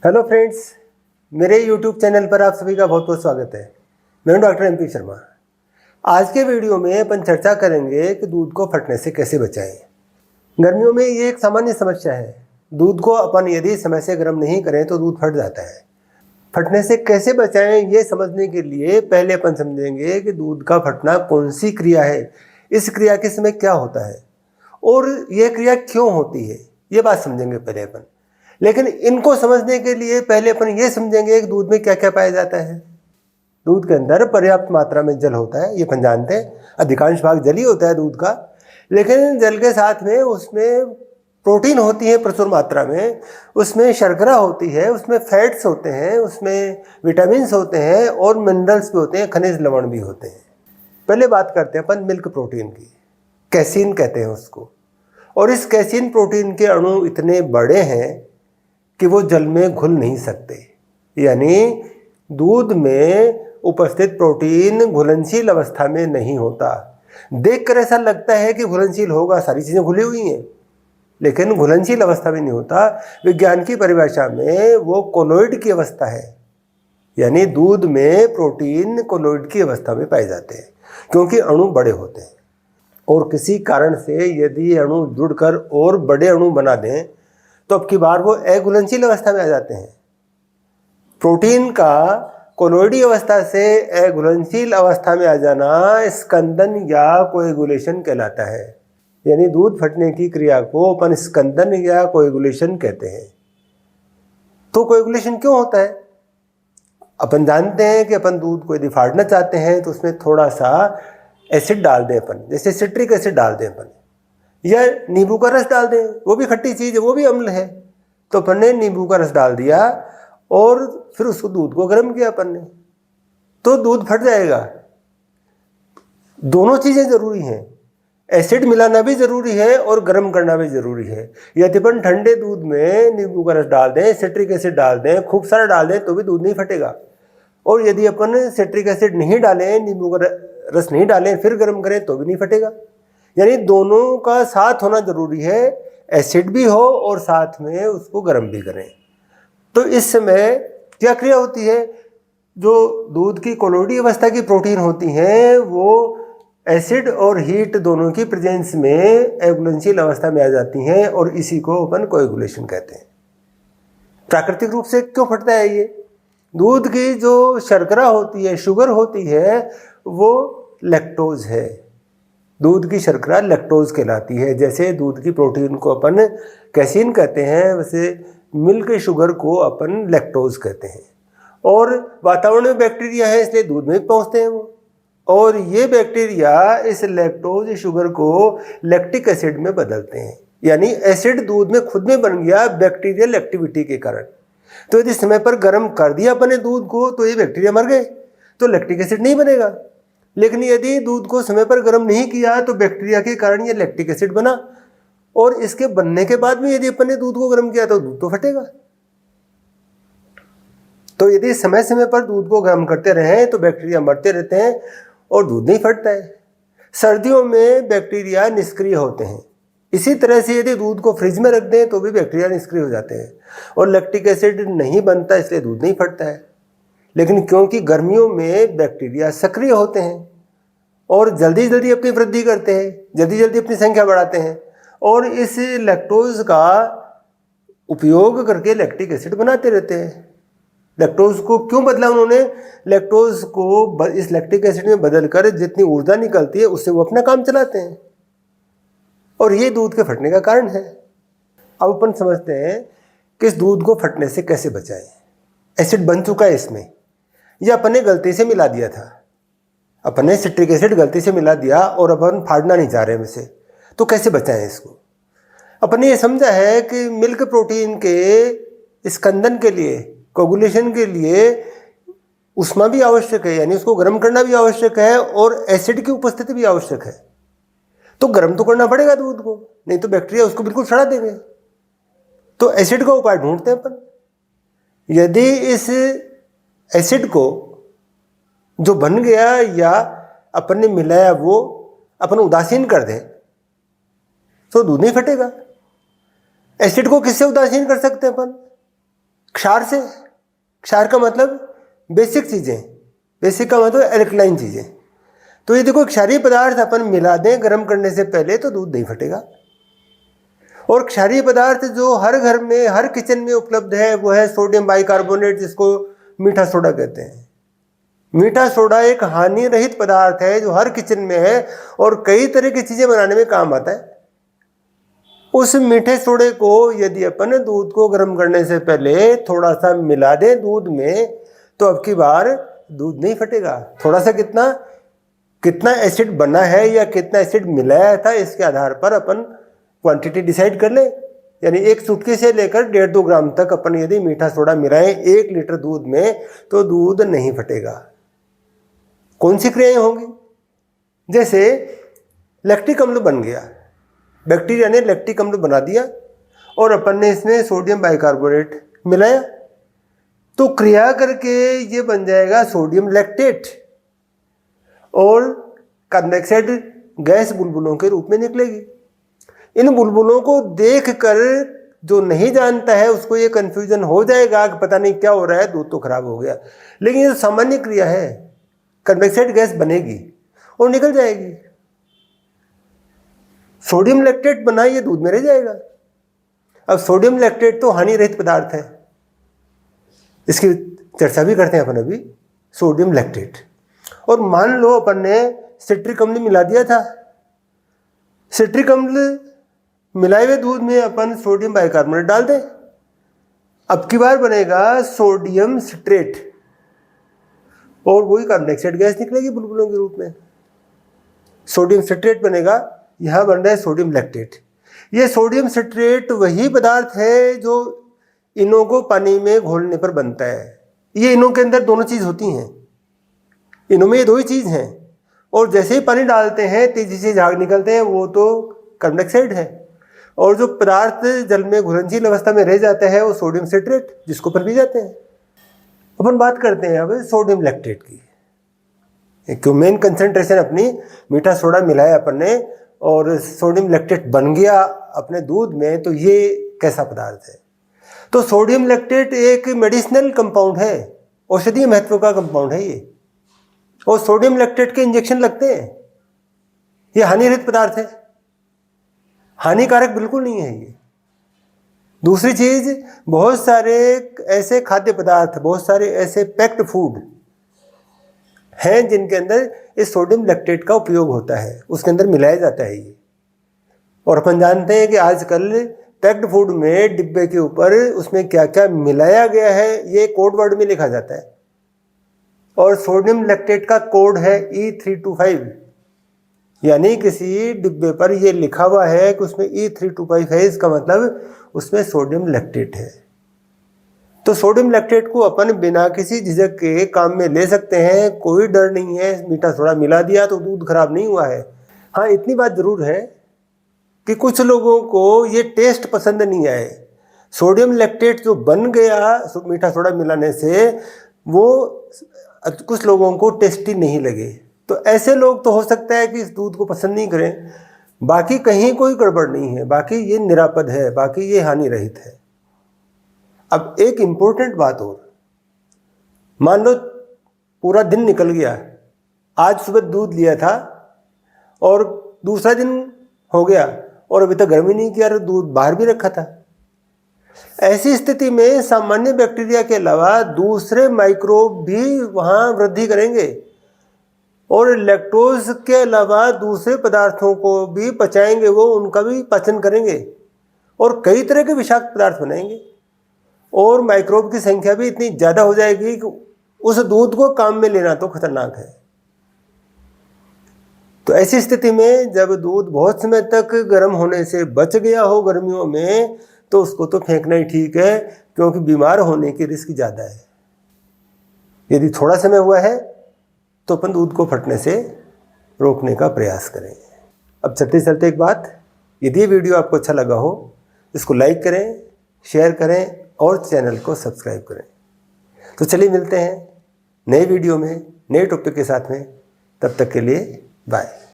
Hello friends, मेरे YouTube channel पर आप सभी का बहुत बहुत स्वागत है। मैं हूं डॉक्टर MP शर्मा। आज के वीडियो में अपन चर्चा करेंगे कि दूध को फटने से कैसे बचाएं। गर्मियों में ये एक सामान्य समस्या है। दूध को अपन यदि समय से गर्म नहीं करें तो दूध फट जाता है। फटने से कैसे बचाएं ये समझने के लिए पहले अपन समझेंगे कि दूध का फटना कौन सी क्रिया है, इस क्रिया के समय क्या होता है और यह क्रिया क्यों होती है, ये बात समझेंगे पहले अपन। लेकिन इनको समझने के लिए पहले अपन ये समझेंगे कि दूध में क्या क्या पाया जाता है। दूध के अंदर पर्याप्त मात्रा में जल होता है, ये अपन जानते हैं। अधिकांश भाग जल ही होता है दूध का, लेकिन जल के साथ में उसमें प्रोटीन होती है प्रचुर मात्रा में, उसमें शर्करा होती है, उसमें फैट्स होते हैं, उसमें विटामिन्स होते हैं और मिनरल्स भी होते हैं, खनिज लवण भी होते हैं। पहले बात करते हैं अपन मिल्क प्रोटीन की। कैसीन कहते हैं उसको। और इस कैसीन प्रोटीन के अणु इतने बड़े हैं कि वो जल में घुल नहीं सकते, यानी दूध में उपस्थित प्रोटीन घुलनशील अवस्था में नहीं होता। देखकर ऐसा लगता है कि घुलनशील होगा, सारी चीज़ें घुली हुई हैं, लेकिन घुलनशील अवस्था में नहीं होता। विज्ञान की परिभाषा में वो कोलोइड की अवस्था है, यानी दूध में प्रोटीन कोलोइड की अवस्था में पाए जाते हैं क्योंकि अणु बड़े होते हैं। और किसी कारण से यदि अणु जुड़कर और बड़े अणु बना दें तो अब की बार वो अघुलनशील अवस्था में आ जाते हैं। प्रोटीन का कोलोइडी अवस्था से अघुलनशील अवस्था में आ जाना स्कंदन या कोएगुलेशन कहलाता है। यानी दूध फटने की क्रिया को अपन स्कंदन या कोएगुलेशन कहते हैं। तो कोएगुलेशन क्यों होता है? अपन जानते हैं कि अपन दूध को यदि फाड़ना चाहते हैं तो उसमें थोड़ा सा एसिड डाल दें अपन, जैसे सिट्रिक एसिड डाल दें अपन, या नींबू का रस डाल दें, वो भी खट्टी चीज़ है, वो भी अम्ल है। तो अपन ने नींबू का रस डाल दिया और फिर उसको दूध को गर्म किया अपन ने, तो दूध फट जाएगा। दोनों चीज़ें ज़रूरी हैं, एसिड मिलाना भी ज़रूरी है और गर्म करना भी ज़रूरी है। यदि अपन ठंडे दूध में नींबू का रस डाल दें, सिट्रिक एसिड डाल दें, खूब सारा डाल दें तो भी दूध नहीं फटेगा। और यदि अपन सिट्रिक एसिड नहीं डालें, नींबू का रस नहीं डालें, फिर गर्म करें तो भी नहीं फटेगा। यानी दोनों का साथ होना जरूरी है, एसिड भी हो और साथ में उसको गर्म भी करें। तो इस समय क्या क्रिया होती है? जो दूध की कोलोइडी अवस्था की प्रोटीन होती हैं वो एसिड और हीट दोनों की प्रेजेंस में अघुलनशील अवस्था में आ जाती हैं और इसी को अपन कोएगुलेशन कहते हैं। प्राकृतिक रूप से क्यों फटता है ये? दूध की जो शर्करा होती है, शुगर होती है, वो लैक्टोज है। दूध की शर्करा लैक्टोज कहलाती है। जैसे दूध की प्रोटीन को अपन कैसीन कहते हैं, वैसे मिल्क शुगर को अपन लैक्टोज कहते हैं। और वातावरण में बैक्टीरिया है इसलिए दूध में पहुंचते हैं वो, और ये बैक्टीरिया इस लैक्टोज शुगर को लैक्टिक एसिड में बदलते हैं। यानी एसिड दूध में खुद में बन गया बैक्टीरियल एक्टिविटी के कारण। तो यदि समय पर गर्म कर दिया अपने दूध को तो ये बैक्टीरिया मर गए, तो लैक्टिक एसिड नहीं बनेगा। लेकिन यदि दूध को समय पर गर्म नहीं किया तो बैक्टीरिया के कारण ये लैक्टिक एसिड बना, और इसके बनने के बाद में यदि अपन ने दूध को गर्म किया तो दूध तो फटेगा। तो यदि समय समय पर दूध को गर्म करते रहें तो बैक्टीरिया मरते रहते हैं और दूध नहीं फटता है। सर्दियों में बैक्टीरिया निष्क्रिय होते हैं। इसी तरह से यदि दूध को फ्रिज में रख दें तो भी बैक्टीरिया निष्क्रिय हो जाते हैं और लैक्टिक एसिड नहीं बनता, इसलिए दूध नहीं फटता है। लेकिन क्योंकि गर्मियों में बैक्टीरिया सक्रिय होते हैं और जल्दी जल्दी अपनी वृद्धि करते हैं, जल्दी जल्दी अपनी संख्या बढ़ाते हैं, और इस लैक्टोज का उपयोग करके लैक्टिक एसिड बनाते रहते हैं। लैक्टोज को क्यों बदला उन्होंने? लैक्टोज को इस लैक्टिक एसिड में बदलकर जितनी ऊर्जा निकलती है उससे वो अपना काम चलाते हैं, और ये दूध के फटने का कारण है। अब अपन समझते हैं कि इस दूध को फटने से कैसे बचाएं। एसिड बन चुका है इसमें, यह अपन ने गलती से मिला दिया था, अपन ने सिट्रिक एसिड गलती से मिला दिया और अपन फाड़ना नहीं चाह रहे हैं इसे, तो कैसे बचाएं इसको? अपन ने ये समझा है कि मिल्क प्रोटीन के स्कंदन के लिए, कोगुलेशन के लिए उष्मा भी आवश्यक है, यानी उसको गर्म करना भी आवश्यक है और एसिड की उपस्थिति भी आवश्यक है। तो गर्म तो करना पड़ेगा दूध को, नहीं तो बैक्टीरिया उसको बिल्कुल सड़ा देंगे। तो एसिड का उपाय ढूंढते हैं अपन। यदि इस एसिड को जो बन गया या अपन ने मिलाया वो अपन उदासीन कर दें तो दूध नहीं फटेगा। एसिड को किससे उदासीन कर सकते हैं अपन? क्षार से, क्षार का मतलब बेसिक चीज़ें, बेसिक का मतलब एल्कलाइन चीज़ें। तो यदि कोई क्षारीय पदार्थ अपन मिला दें गर्म करने से पहले तो दूध नहीं फटेगा। और क्षारीय पदार्थ जो हर घर में, हर किचन में उपलब्ध है वो है सोडियम बाइकार्बोनेट, जिसको मीठा सोडा कहते हैं। मीठा सोडा एक हानि रहित पदार्थ है जो हर किचन में है और कई तरह की चीज़ें बनाने में काम आता है। उस मीठे सोडे को यदि अपन दूध को गर्म करने से पहले थोड़ा सा मिला दें दूध में तो अब की बार दूध नहीं फटेगा। थोड़ा सा कितना एसिड बना है या कितना एसिड मिलाया था इसके आधार पर अपन क्वांटिटी डिसाइड कर ले। यानी एक चुटकी से लेकर 1.5-2 ग्राम तक अपन यदि मीठा सोडा मिलाएं 1 लीटर दूध में तो दूध नहीं फटेगा। कौन सी क्रियाएं होंगी? जैसे लैक्टिक अम्ल बन गया, बैक्टीरिया ने लैक्टिक अम्ल बना दिया और अपन ने इसमें सोडियम बाइकार्बोनेट मिलाया तो क्रिया करके ये बन जाएगा सोडियम लैक्टेट और कार्बन डाइऑक्साइड गैस बुलबुलों के रूप में निकलेगी। इन बुलबुलों को देखकर जो नहीं जानता है उसको ये कन्फ्यूजन हो जाएगा कि पता नहीं क्या हो रहा है, दूध तो खराब हो गया। लेकिन ये सामान्य क्रिया है, कार्बन डाइऑक्साइड गैस बनेगी और निकल जाएगी, सोडियम लैक्टेट बना ये दूध में रह जाएगा। अब सोडियम लैक्टेट तो हानि रहित पदार्थ है, इसकी चर्चा भी करते हैं अपन अभी, सोडियम लैक्टेट। और मान लो अपन ने सिट्रिक अम्ल मिला दिया था, सिट्रिक अम्ल मिलाए हुए दूध में अपन सोडियम बाइकार्बोनेट डाल दें, अब की बार बनेगा सोडियम सिट्रेट और वही कार्बन डाइऑक्साइड गैस निकलेगी बुलबुलों के रूप में, सोडियम सिट्रेट बनेगा। यहाँ बन रहा है सोडियम लैक्टेट। ये सोडियम सिट्रेट वही पदार्थ है जो इनों को पानी में घोलने पर बनता है। ये इनों के अंदर दोनों चीज़ होती हैं, इनों में ये दो ही चीज़ हैं और जैसे ही पानी डालते हैं तेजी से झाग निकलते हैं, वो तो कार्बन डाइऑक्साइड है और जो पदार्थ जल में घुलनशील अवस्था में रह जाता है वो सोडियम सिट्रेट, जिसको पर पी जाते हैं। अपन बात करते हैं अब सोडियम लैक्टेट की। क्यों मेन कंसंट्रेशन अपनी मीठा सोडा मिलाया अपन ने और सोडियम लैक्टेट बन गया अपने दूध में, तो ये कैसा पदार्थ है? तो सोडियम लैक्टेट एक मेडिसिनल कंपाउंड है, औषधीय महत्व का कंपाउंड है ये, और सोडियम लैक्टेट के इंजेक्शन लगते हैं। ये हानिरहित पदार्थ है, हानिकारक बिल्कुल नहीं है ये। दूसरी चीज, बहुत सारे ऐसे खाद्य पदार्थ, बहुत सारे ऐसे पैक्ड फूड हैं जिनके अंदर इस सोडियम लैक्टेट का उपयोग होता है, उसके अंदर मिलाया जाता है ये। और अपन जानते हैं कि आजकल पैक्ड फूड में डिब्बे के ऊपर उसमें क्या क्या मिलाया गया है ये कोड वर्ड में लिखा जाता है और सोडियम लैक्टेट का कोड है E325। यानी किसी डिब्बे पर ये लिखा हुआ है कि उसमें E325 है, इसका मतलब उसमें सोडियम लैक्टेट है। तो सोडियम लैक्टेट को अपन बिना किसी झिझक के काम में ले सकते हैं, कोई डर नहीं है। मीठा सोडा मिला दिया तो दूध खराब नहीं हुआ है। हाँ, इतनी बात जरूर है कि कुछ लोगों को ये टेस्ट पसंद नहीं आए। सोडियम लैक्टेट जो बन गया मीठा सोडा मिलाने से, वो कुछ लोगों को टेस्टी नहीं लगे। तो ऐसे लोग तो हो सकता है कि इस दूध को पसंद नहीं करें, बाकी कहीं कोई गड़बड़ नहीं है, बाकी ये निरापद है, बाकी ये हानि रहित है। अब एक इम्पोर्टेंट बात और, मान लो पूरा दिन निकल गया, आज सुबह दूध लिया था और दूसरा दिन हो गया और अभी तक गर्मी नहीं किया और दूध बाहर भी रखा था। ऐसी स्थिति में सामान्य बैक्टीरिया के अलावा दूसरे माइक्रोब भी वहाँ वृद्धि करेंगे और लैक्टोज के अलावा दूसरे पदार्थों को भी पचाएंगे, वो उनका भी पाचन करेंगे और कई तरह के विषाक्त पदार्थ बनाएंगे और माइक्रोब की संख्या भी इतनी ज़्यादा हो जाएगी कि उस दूध को काम में लेना तो खतरनाक है। तो ऐसी स्थिति में जब दूध बहुत समय तक गर्म होने से बच गया हो गर्मियों में, तो उसको तो फेंकना ही ठीक है, क्योंकि बीमार होने की रिस्क ज़्यादा है। यदि थोड़ा समय हुआ है तो अपन दूध को फटने से रोकने का प्रयास करें। अब चलते चलते एक बात, यदि ये वीडियो आपको अच्छा लगा हो इसको लाइक करें, शेयर करें और चैनल को सब्सक्राइब करें। तो चलिए मिलते हैं नए वीडियो में नए टॉपिक के साथ में, तब तक के लिए बाय।